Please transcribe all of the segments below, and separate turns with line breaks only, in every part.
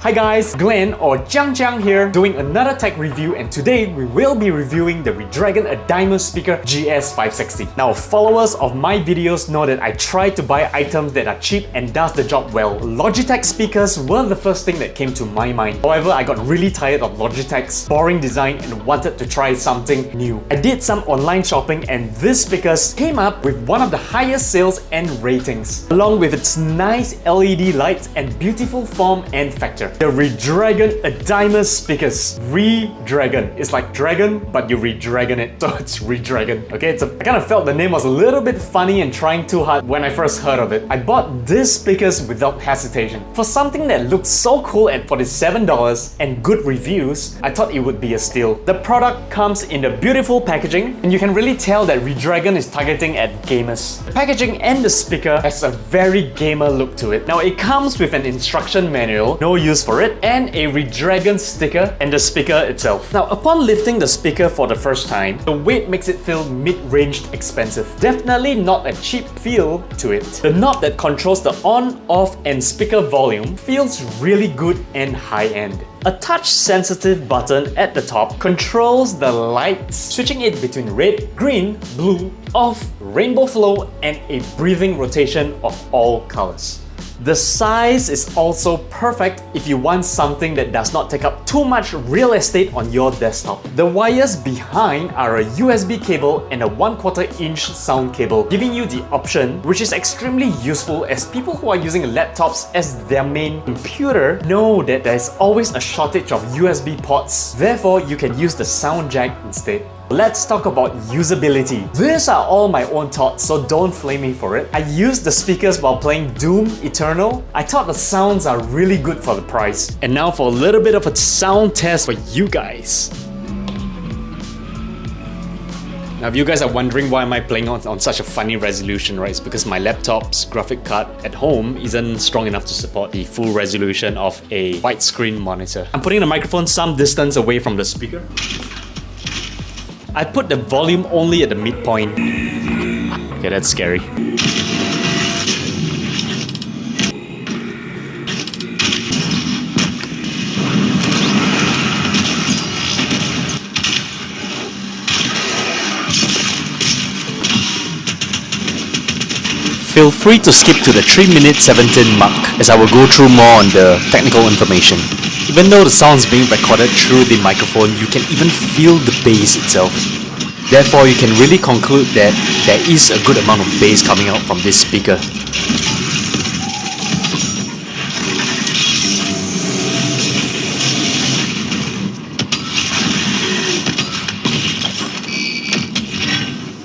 Hi guys, Glenn or Jiang here doing another tech review, and today we will be reviewing the Redragon Adiemus Speaker GS560. Now, followers of my videos know that I try to buy items that are cheap and does the job well. Logitech speakers were the first thing that came to my mind. However, I got really tired of Logitech's boring design and wanted to try something new. I did some online shopping and these speakers came up with one of the highest sales and ratings, along with its nice LED lights and beautiful form and factor. The Redragon Adiemus speakers. Redragon. It's like dragon, but you redragon it, so it's Redragon. Okay, I kind of felt the name was a little bit funny and trying too hard when I first heard of it. I bought these speakers without hesitation. For something that looked so cool at $47 and good reviews, I thought it would be a steal. The product comes in the beautiful packaging, and you can really tell that Redragon is targeting at gamers. The packaging and the speaker has a very gamer look to it. Now, it comes with an instruction manual, no use for it, and a Redragon sticker and the speaker itself. Now, upon lifting the speaker for the first time, the weight makes it feel mid-ranged expensive. Definitely not a cheap feel to it. The knob that controls the on, off, and speaker volume feels really good and high-end. A touch-sensitive button at the top controls the lights, switching it between red, green, blue, off, rainbow flow, and a breathing rotation of all colors. The size is also perfect if you want something that does not take up too much real estate on your desktop. The wires behind are a USB cable and a 1/4 inch sound cable, giving you the option, which is extremely useful as people who are using laptops as their main computer know that there is always a shortage of USB ports. Therefore, you can use the sound jack instead. Let's talk about usability. These are all my own thoughts, so don't flame me for it. I used the speakers while playing Doom Eternal. I thought the sounds are really good for the price. And now for a little bit of a sound test for you guys. Now, if you guys are wondering why am I playing on such a funny resolution, right? It's because my laptop's graphic card at home isn't strong enough to support the full resolution of a widescreen monitor. I'm putting the microphone some distance away from the speaker. I put the volume only at the midpoint. Okay, that's scary. Feel free to skip to the 3-minute 17 mark as I will go through more on the technical information. Even though the sound is being recorded through the microphone, you can even feel the bass itself. Therefore, you can really conclude that there is a good amount of bass coming out from this speaker.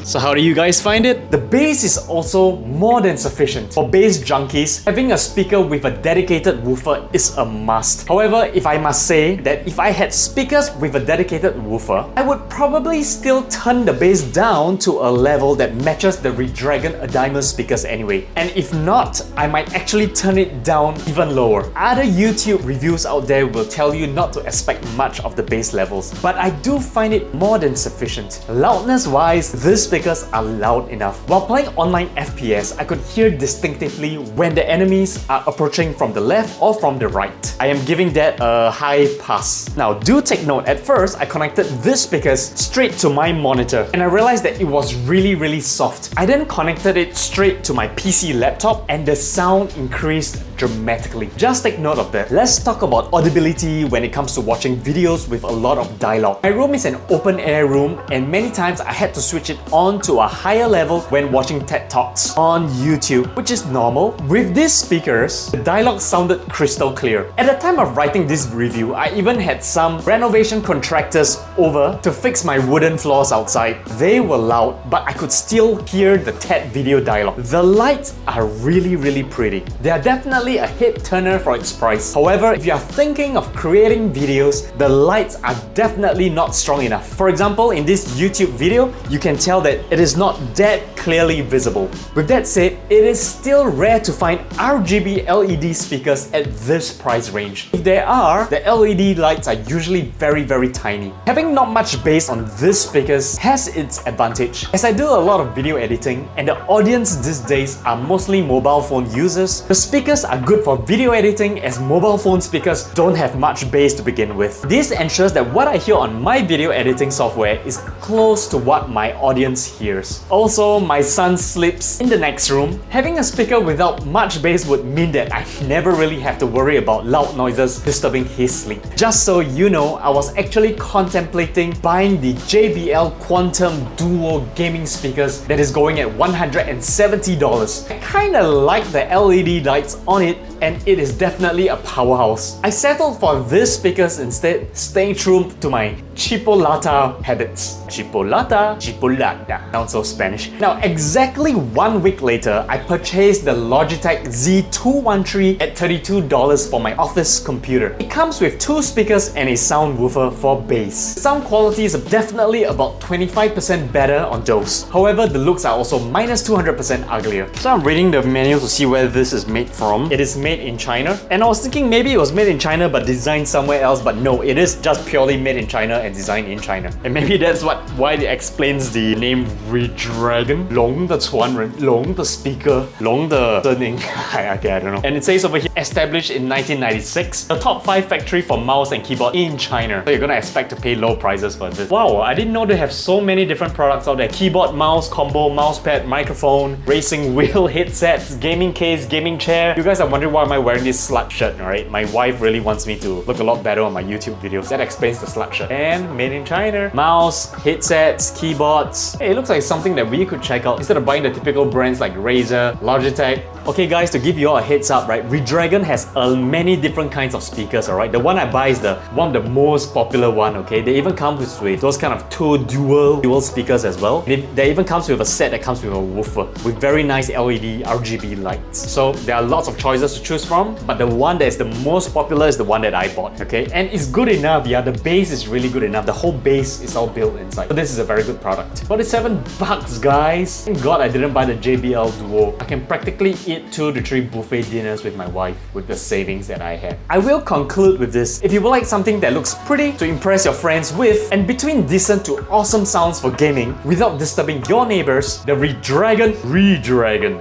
So how do you guys find it? The bass is also more than sufficient. For bass junkies, having a speaker with a dedicated woofer is a must. However, if I must say that if I had speakers with a dedicated woofer, I would probably still turn the bass down to a level that matches the Redragon Adiemus speakers anyway. And if not, I might actually turn it down even lower. Other YouTube reviews out there will tell you not to expect much of the bass levels, but I do find it more than sufficient. Loudness-wise, this speaker are loud enough. While playing online FPS, I could hear distinctively when the enemies are approaching from the left or from the right. I am giving that a high pass. Now, do take note, at first I connected these speakers straight to my monitor and I realized that it was really soft. I then connected it straight to my PC laptop and the sound increased dramatically. Just take note of that. Let's talk about audibility when it comes to watching videos with a lot of dialogue. My room is an open air room and many times I had to switch it on to a higher level when watching TED Talks on YouTube, which is normal. With these speakers, the dialogue sounded crystal clear. At the time of writing this review, I even had some renovation contractors over to fix my wooden floors outside. They were loud, but I could still hear the TED video dialogue. The lights are really pretty. They are definitely a hit turner for its price. However, if you are thinking of creating videos, the lights are definitely not strong enough. For example, in this YouTube video, you can tell that it is not that clearly visible. With that said, it is still rare to find RGB LED speakers at this price range. If there are, the LED lights are usually very tiny. Having Having not much bass on these speakers has its advantage. As I do a lot of video editing and the audience these days are mostly mobile phone users, the speakers are good for video editing as mobile phone speakers don't have much bass to begin with. This ensures that what I hear on my video editing software is close to what my audience hears. Also, my son sleeps in the next room. Having a speaker without much bass would mean that I never really have to worry about loud noises disturbing his sleep. Just so you know, I was actually contemplating buying the JBL Quantum Duo gaming speakers that is going at $170. I kinda like the LED lights on it and it is definitely a powerhouse. I settled for these speakers instead, staying true to my chipolata habits. Chipolata? Chipolata. Sounds so Spanish. Now, exactly 1 week later, I purchased the Logitech Z213 at $32 for my office computer. It comes with 2 speakers and a sound woofer for bass. The sound quality is definitely about 25% better on those. However, the looks are also minus 200% uglier. So I'm reading the manual to see where this is made from. It is made in China. And I was thinking maybe it was made in China but designed somewhere else, but no, it is just purely made in China and designed in China. And maybe that's why it explains the name Redragon. 龙的传人, 龙的 speaker, 龙的声音. Okay, I don't know. And it says over here, established in 1996, the top 5 factory for mouse and keyboard in China. So you're gonna expect to pay low prices for this. Wow, I didn't know they have so many different products out there. Keyboard, mouse, combo, mousepad, microphone, racing wheel, headsets, gaming case, gaming chair. You guys are wondering why am I wearing this slut shirt, alright? My wife really wants me to look a lot better on my YouTube videos. That explains the slut shirt. And made in China. Mouse, headsets, keyboards. Hey, it looks like something that we could check out instead of buying the typical brands like Razer, Logitech. Okay guys, to give you all a heads up, right? Redragon has many different kinds of speakers, alright? The one I buy is one of the most popular one, okay? They even come with those kind of 2 dual speakers as well. They even comes with a set that comes with a woofer with very nice LED RGB lights. So there are lots of choices to choose from, but the one that is the most popular is the one that I bought, okay? And it's good enough, yeah, the bass is really good enough. The whole base is all built inside. So this is a very good product. $47 guys. Thank God I didn't buy the JBL Duo. I can practically eat 2 to 3 buffet dinners with my wife with the savings that I had. I will conclude with this. If you would like something that looks pretty to impress your friends with and between decent to awesome sounds for gaming without disturbing your neighbors, the Redragon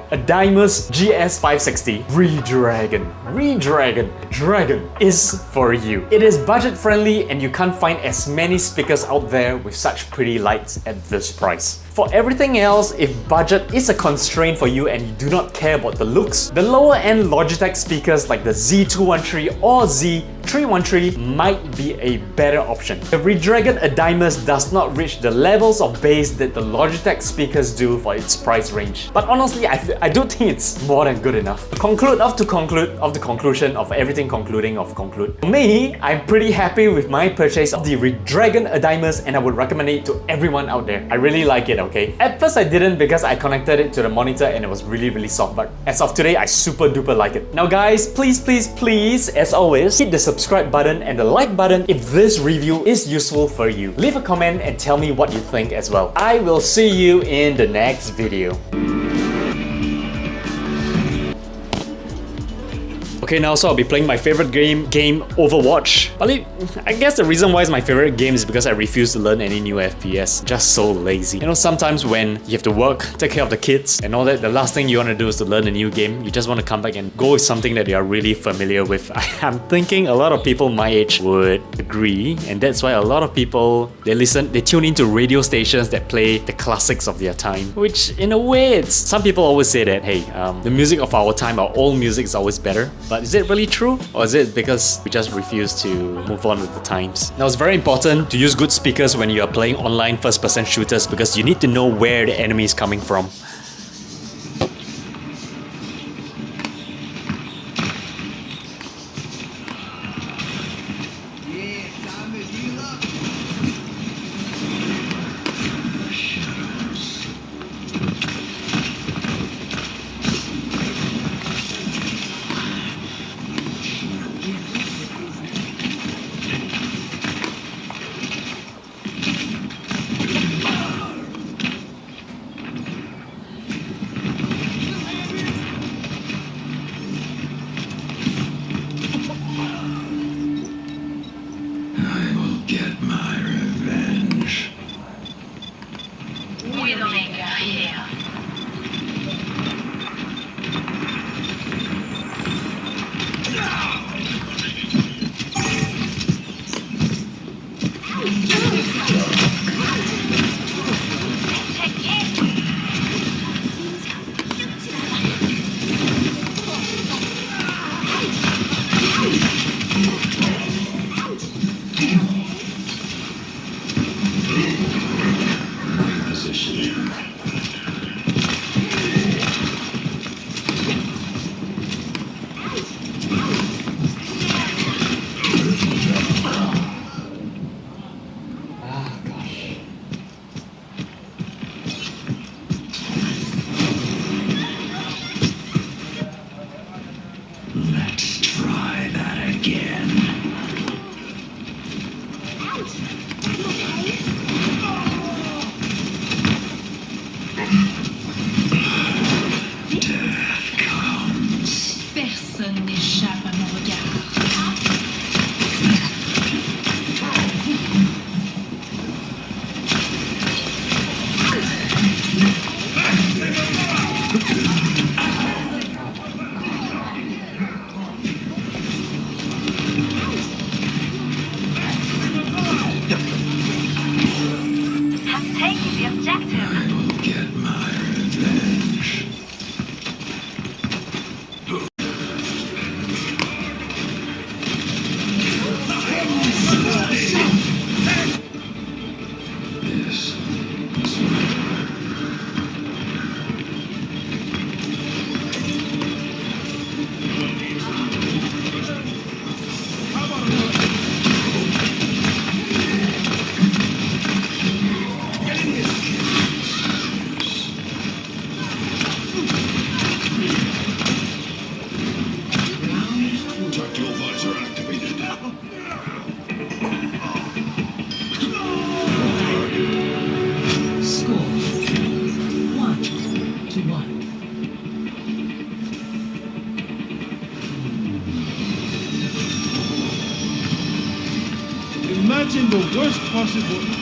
Adiemus GS560 Redragon is for you. It is budget friendly and you can't find as many speakers out there with such pretty lights at this price. For everything else, if budget is a constraint for you and you do not care about the looks, the lower end Logitech speakers like the Z213 or Z313 might be a better option. The Redragon Adiemus does not reach the levels of bass that the Logitech speakers do for its price range. But honestly, I do think it's more than good enough. For me, I'm pretty happy with my purchase of the Redragon Adiemus and I would recommend it to everyone out there. I really like it, okay? At first I didn't because I connected it to the monitor and it was really soft, but as of today, I super duper like it. Now guys, please, as always, hit the subscribe button and the like button if this review is useful for you. Leave a comment and tell me what you think as well. I will see you in the next video. Okay, now so I'll be playing my favorite game Overwatch. I guess the reason why it's my favorite game is because I refuse to learn any new FPS. Just so lazy. You know, sometimes when you have to work, take care of the kids and all that, the last thing you want to do is to learn a new game. You just want to come back and go with something that you are really familiar with. I'm thinking a lot of people my age would agree, and that's why a lot of people, they tune into radio stations that play the classics of their time. Which in a way, some people always say that, hey, the music of our time, our old music is always better. But is it really true? Or is it because we just refuse to move on with the times? Now, it's very important to use good speakers when you are playing online first-person shooters because you need to know where the enemy is coming from.
Widowmaker here.
Let's try that again. Death comes.
Personne n'échappe à mon regard.
Have taken the objective.
I will get my revenge. This is
Tactical visor activated.
Score 1-1.
Imagine the worst possible